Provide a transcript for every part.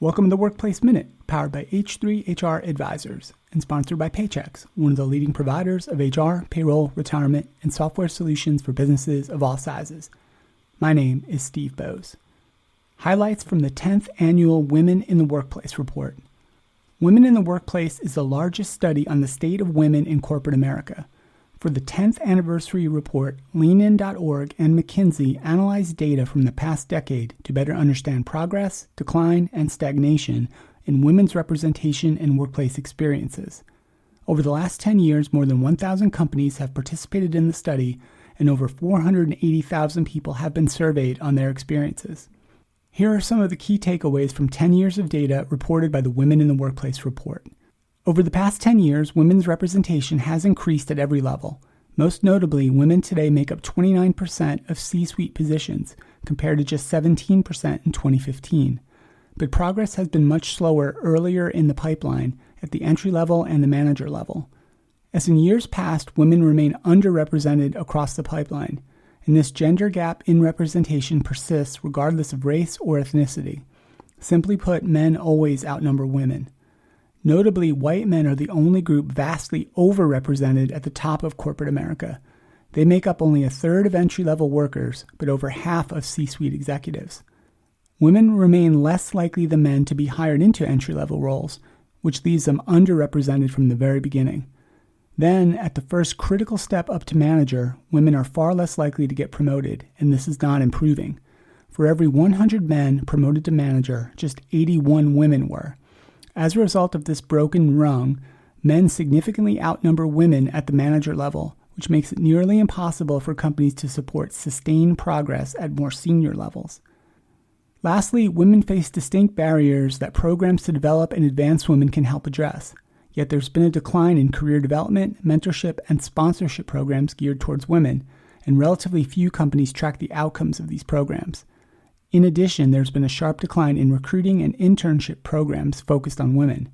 Welcome to the Workplace Minute, powered by H3 HR Advisors and sponsored by Paychex, one of the leading providers of HR, payroll, retirement, and software solutions for businesses of all sizes. My name is Steve Boese. Highlights from the 10th Annual Women in the Workplace Report. Women in the Workplace is the largest study on the state of women in corporate America. For the 10th anniversary report, leanin.org and McKinsey analyzed data from the past decade to better understand progress, decline, and stagnation in women's representation and workplace experiences. Over the last 10 years, more than 1,000 companies have participated in the study, and over 480,000 people have been surveyed on their experiences. Here are some of the key takeaways from 10 years of data reported by the Women in the Workplace report. Over the past 10 years, women's representation has increased at every level. Most notably, women today make up 29% of C-suite positions, compared to just 17% in 2015. But progress has been much slower earlier in the pipeline, at the entry level and the manager level. As in years past, women remain underrepresented across the pipeline, and this gender gap in representation persists regardless of race or ethnicity. Simply put, men always outnumber women. Notably, white men are the only group vastly overrepresented at the top of corporate America. They make up only a third of entry-level workers, but over half of C-suite executives. Women remain less likely than men to be hired into entry-level roles, which leaves them underrepresented from the very beginning. Then, at the first critical step up to manager, women are far less likely to get promoted, and this is not improving. For every 100 men promoted to manager, just 81 women were. As a result of this broken rung, men significantly outnumber women at the manager level, which makes it nearly impossible for companies to support sustained progress at more senior levels. Lastly, women face distinct barriers that programs to develop and advance women can help address. Yet there's been a decline in career development, mentorship, and sponsorship programs geared towards women, and relatively few companies track the outcomes of these programs. In addition, there's been a sharp decline in recruiting and internship programs focused on women.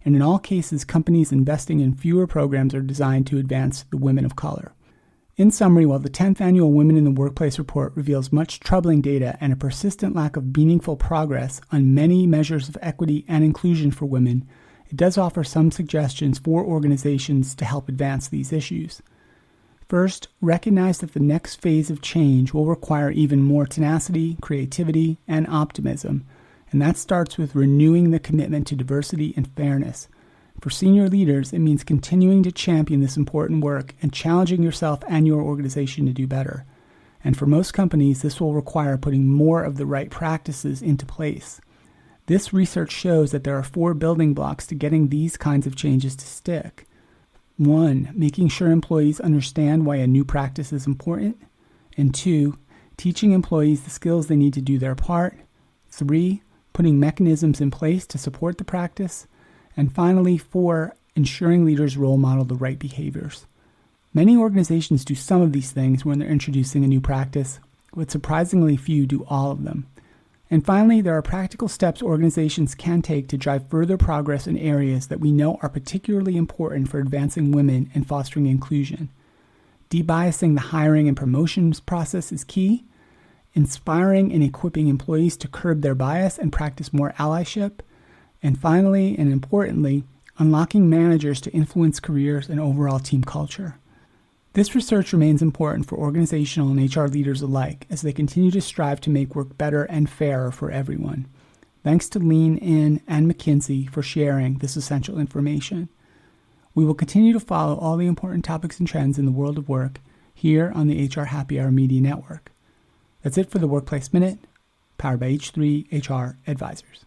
And in all cases, companies investing in fewer programs are designed to advance the women of color. In summary, while the 10th Annual Women in the Workplace report reveals much troubling data and a persistent lack of meaningful progress on many measures of equity and inclusion for women, it does offer some suggestions for organizations to help advance these issues. First, recognize that the next phase of change will require even more tenacity, creativity, and optimism, and that starts with renewing the commitment to diversity and fairness. For senior leaders, it means continuing to champion this important work and challenging yourself and your organization to do better. And for most companies, this will require putting more of the right practices into place. This research shows that there are 4 building blocks to getting these kinds of changes to stick. 1, making sure employees understand why a new practice is important. And 2, teaching employees the skills they need to do their part. 3, putting mechanisms in place to support the practice. And finally, 4, ensuring leaders role model the right behaviors. Many organizations do some of these things when they're introducing a new practice, but surprisingly few do all of them. And finally, there are practical steps organizations can take to drive further progress in areas that we know are particularly important for advancing women and fostering inclusion. Debiasing the hiring and promotions process is key. Inspiring and equipping employees to curb their bias and practice more allyship. And finally, and importantly, unlocking managers to influence careers and overall team culture. This research remains important for organizational and HR leaders alike as they continue to strive to make work better and fairer for everyone. Thanks to Lean In and McKinsey for sharing this essential information. We will continue to follow all the important topics and trends in the world of work here on the HR Happy Hour Media Network. That's it for the Workplace Minute, powered by H3 HR Advisors.